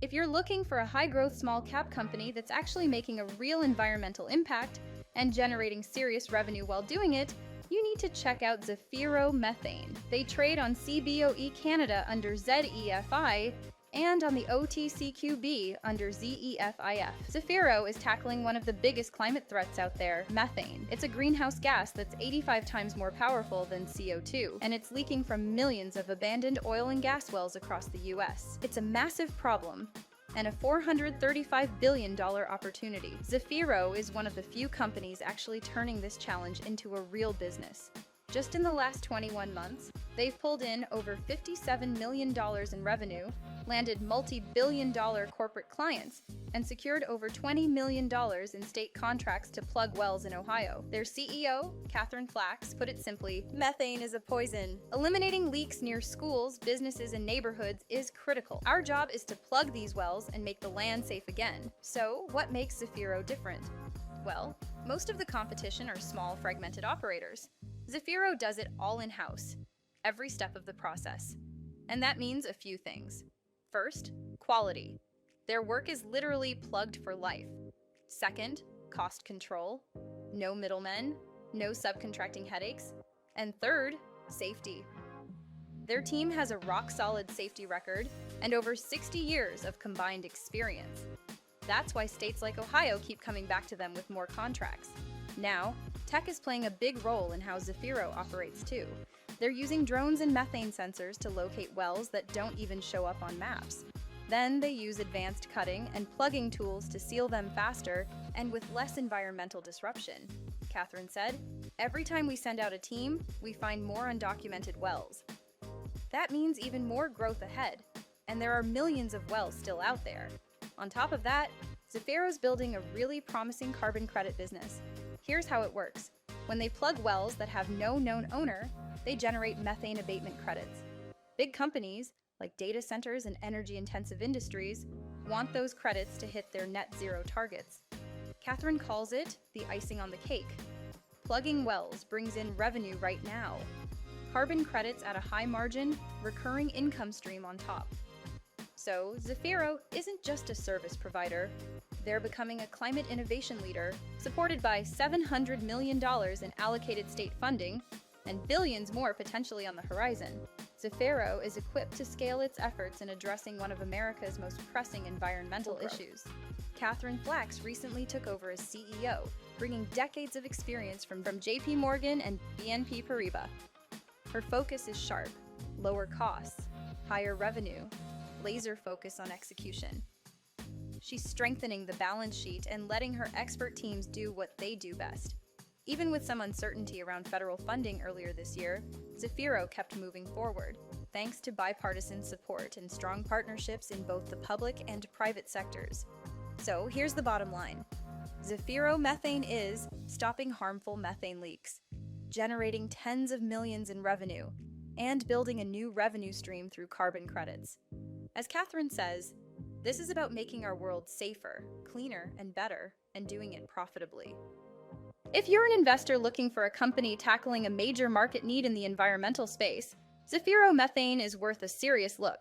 If you're looking for a high-growth small-cap company that's actually making a real environmental impact and generating serious revenue while doing it, you need to check out Zefiro Methane. They trade on CBOE Canada under ZEFI and on the OTCQB under ZEFIF. Zefiro is tackling one of the biggest climate threats out there, methane. It's a greenhouse gas that's 85 times more powerful than CO2, and it's leaking from millions of abandoned oil and gas wells across the US. It's a massive problem and a $435 billion opportunity. Zefiro is one of the few companies actually turning this challenge into a real business. Just in the last 21 months, they've pulled in over $57 million in revenue, landed multi-billion-dollar corporate clients, and secured over $20 million in state contracts to plug wells in Ohio. Their CEO, Catherine Flax, put it simply, methane is a poison. Eliminating leaks near schools, businesses, and neighborhoods is critical. Our job is to plug these wells and make the land safe again. So, what makes Zefiro different? Well, most of the competition are small, fragmented operators. Zefiro does it all in-house, every step of the process. And that means a few things. First, quality. Their work is literally plugged for life. Second, cost control. No middlemen, no subcontracting headaches. And third, safety. Their team has a rock-solid safety record and over 60 years of combined experience. That's why states like Ohio keep coming back to them with more contracts. Now, tech is playing a big role in how Zefiro operates too. They're using drones and methane sensors to locate wells that don't even show up on maps. Then they use advanced cutting and plugging tools to seal them faster and with less environmental disruption. Catherine said, "Every time we send out a team, we find more undocumented wells. That means even more growth ahead, and there are millions of wells still out there." On top of that, Zefiro's building a really promising carbon credit business. Here's how it works. When they plug wells that have no known owner, they generate methane abatement credits. Big companies, like data centers and energy-intensive industries, want those credits to hit their net zero targets. Catherine calls it the icing on the cake. Plugging wells brings in revenue right now. Carbon credits at a high margin, recurring income stream on top. So, Zefiro isn't just a service provider. They're becoming a climate innovation leader, supported by $700 million in allocated state funding, and billions more potentially on the horizon. Zefiro is equipped to scale its efforts in addressing one of America's most pressing environmental issues. Catherine Flax recently took over as CEO, bringing decades of experience from JP Morgan and BNP Paribas. Her focus is sharp: lower costs, higher revenue, laser focus on execution. She's strengthening the balance sheet and letting her expert teams do what they do best. Even with some uncertainty around federal funding earlier this year, Zefiro kept moving forward, thanks to bipartisan support and strong partnerships in both the public and private sectors. So here's the bottom line. Zefiro Methane is stopping harmful methane leaks, generating tens of millions in revenue, and building a new revenue stream through carbon credits. As Catherine says, this is about making our world safer, cleaner, and better, and doing it profitably. If you're an investor looking for a company tackling a major market need in the environmental space, Zefiro Methane is worth a serious look.